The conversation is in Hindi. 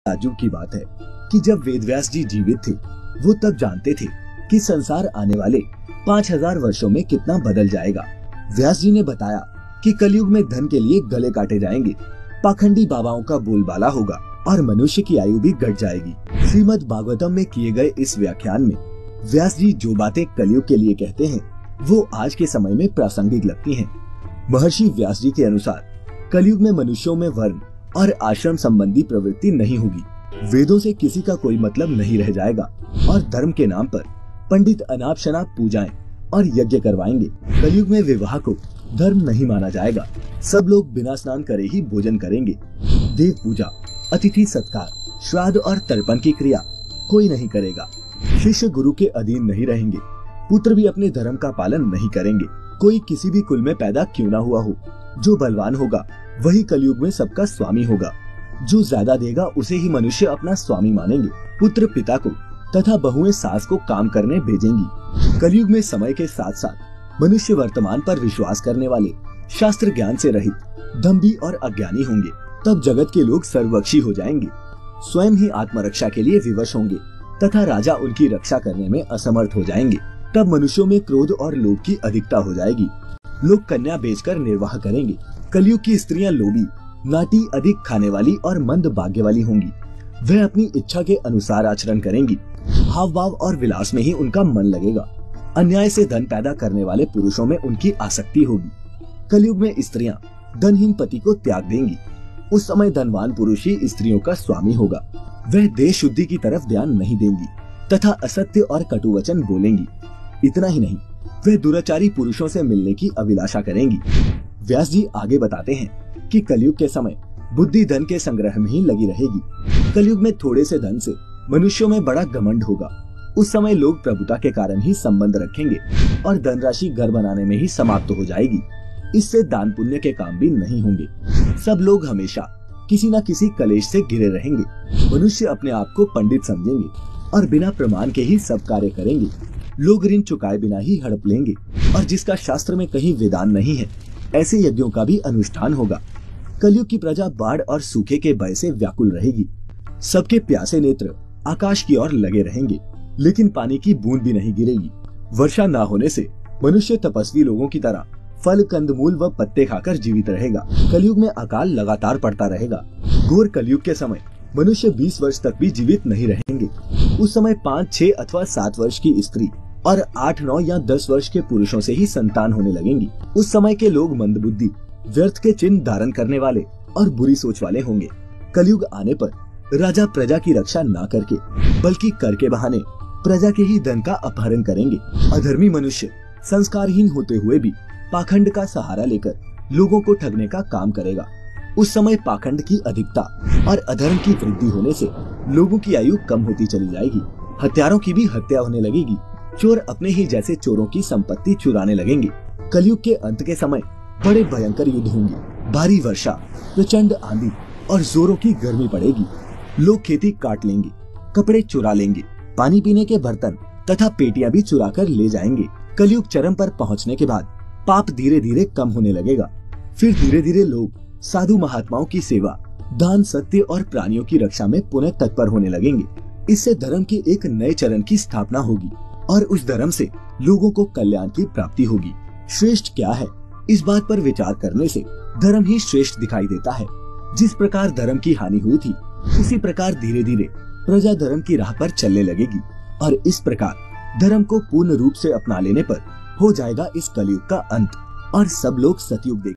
ताज्जुब की बात है कि जब वेदव्यास जी जीवित थे, वो तब जानते थे कि संसार आने वाले 5000 वर्षों में कितना बदल जाएगा। व्यास जी ने बताया कि कलयुग में धन के लिए गले काटे जाएंगे, पाखंडी बाबाओं का बोलबाला होगा और मनुष्य की आयु भी घट जाएगी। श्रीमद् भागवतम में किए गए इस व्याख्यान में व्यास जी जो बातें कलयुग के लिए कहते हैं, वो आज के समय में प्रासंगिक लगती हैं। महर्षि व्यास जी के अनुसार कलयुग में मनुष्यों में वर्ण और आश्रम संबंधी प्रवृत्ति नहीं होगी, वेदों से किसी का कोई मतलब नहीं रह जाएगा और धर्म के नाम पर पंडित अनाप शनाप पूजाएं और यज्ञ करवाएंगे। कलयुग में विवाह को धर्म नहीं माना जाएगा, सब लोग बिना स्नान करे ही भोजन करेंगे। देव पूजा, अतिथि सत्कार, श्राद्ध और तर्पण की क्रिया कोई नहीं करेगा। शिष्य गुरु के अधीन नहीं रहेंगे, पुत्र भी अपने धर्म का पालन नहीं करेंगे। कोई किसी भी कुल में पैदा क्यों न हुआ हो, जो बलवान होगा वही कलयुग में सबका स्वामी होगा। जो ज्यादा देगा उसे ही मनुष्य अपना स्वामी मानेंगे। पुत्र पिता को तथा बहुएं सास को काम करने भेजेंगी। कलयुग में समय के साथ साथ मनुष्य वर्तमान पर विश्वास करने वाले, शास्त्र ज्ञान से रहित, दंभी और अज्ञानी होंगे। तब जगत के लोग सर्वक्षी हो जाएंगे, स्वयं ही आत्मरक्षा के लिए विवश होंगे तथा राजा उनकी रक्षा करने में असमर्थ हो जाएंगे। तब मनुष्यों में क्रोध और लोभ की अधिकता हो जाएगी, लोग कन्या बेचकर निर्वाह करेंगे। कलयुग की स्त्रियां लोभी, नाटी, अधिक खाने वाली और मंद भाग्य वाली होंगी। वह अपनी इच्छा के अनुसार आचरण करेंगी, हाव भाव और विलास में ही उनका मन लगेगा। अन्याय से धन पैदा करने वाले पुरुषों में उनकी आसक्ति होगी। कलयुग में स्त्रियां धनहीन पति को त्याग देंगी। उस समय धनवान पुरुष ही स्त्रियों का स्वामी होगा। वह देह शुद्धि की तरफ ध्यान नहीं देंगी तथा असत्य और कटु वचन बोलेंगी। इतना ही नहीं, वह दुराचारी पुरुषों से मिलने की अभिलाषा करेंगी। व्यास जी आगे बताते हैं कि कलयुग के समय बुद्धि धन के संग्रह में ही लगी रहेगी। कलयुग में थोड़े से धन से मनुष्यों में बड़ा घमंड होगा। उस समय लोग प्रभुता के कारण ही संबंध रखेंगे और धनराशि घर बनाने में ही समाप्त हो जाएगी। इससे दान पुण्य के काम भी नहीं होंगे। सब लोग हमेशा किसी न किसी कलेश से घिरे रहेंगे। मनुष्य अपने आप को पंडित समझेंगे और बिना प्रमाण के ही सब कार्य करेंगे। लोग ऋण चुकाए बिना ही हड़प लेंगे और जिसका शास्त्र में कहीं विधान नहीं है, ऐसे यज्ञों का भी अनुष्ठान होगा। कलयुग की प्रजा बाढ़ और सूखे के भय से व्याकुल रहेगी। सबके प्यासे नेत्र आकाश की ओर लगे रहेंगे, लेकिन पानी की बूंद भी नहीं गिरेगी। वर्षा न होने से मनुष्य तपस्वी लोगों की तरह फल, कंदमूल व पत्ते खाकर जीवित रहेगा। कलयुग में अकाल लगातार पड़ता रहेगा। घोर कलयुग के समय मनुष्य 20 वर्ष तक भी जीवित नहीं रहेंगे। उस समय 5, 6 अथवा 7 वर्ष की स्त्री और 8, 9 या 10 वर्ष के पुरुषों से ही संतान होने लगेंगी। उस समय के लोग मंदबुद्धि, व्यर्थ के चिन्ह धारण करने वाले और बुरी सोच वाले होंगे। कलयुग आने पर राजा प्रजा की रक्षा न करके बल्कि कर के बहाने प्रजा के ही धन का अपहरण करेंगे। अधर्मी मनुष्य संस्कारहीन होते हुए भी पाखंड का सहारा लेकर लोगों को ठगने का काम करेगा। उस समय पाखंड की अधिकता और अधर्म की वृद्धि होने से लोगों की आयु कम होती चली जाएगी। हत्यारों की भी हत्या होने लगेगी। चोर अपने ही जैसे चोरों की संपत्ति चुराने लगेंगे। कलयुग के अंत के समय बड़े भयंकर युद्ध होंगे। भारी वर्षा, प्रचंड आंधी और जोरों की गर्मी पड़ेगी। लोग खेती काट लेंगे, कपड़े चुरा लेंगे, पानी पीने के बर्तन तथा पेटियां भी चुरा कर ले जाएंगे। कलयुग चरम पर पहुंचने के बाद पाप धीरे धीरे कम होने लगेगा। फिर धीरे धीरे लोग साधु महात्माओं की सेवा, दान, सत्य और प्राणियों की रक्षा में पुनः तत्पर होने लगेंगे। इससे धर्म के एक नए चरण की स्थापना होगी और उस धर्म से लोगों को कल्याण की प्राप्ति होगी। श्रेष्ठ क्या है, इस बात पर विचार करने से धर्म ही श्रेष्ठ दिखाई देता है। जिस प्रकार धर्म की हानि हुई थी, उसी प्रकार धीरे धीरे प्रजा धर्म की राह पर चलने लगेगी और इस प्रकार धर्म को पूर्ण रूप से अपना लेने पर हो जाएगा इस कलयुग का अंत और सब लोग सतयुग देखेंगे।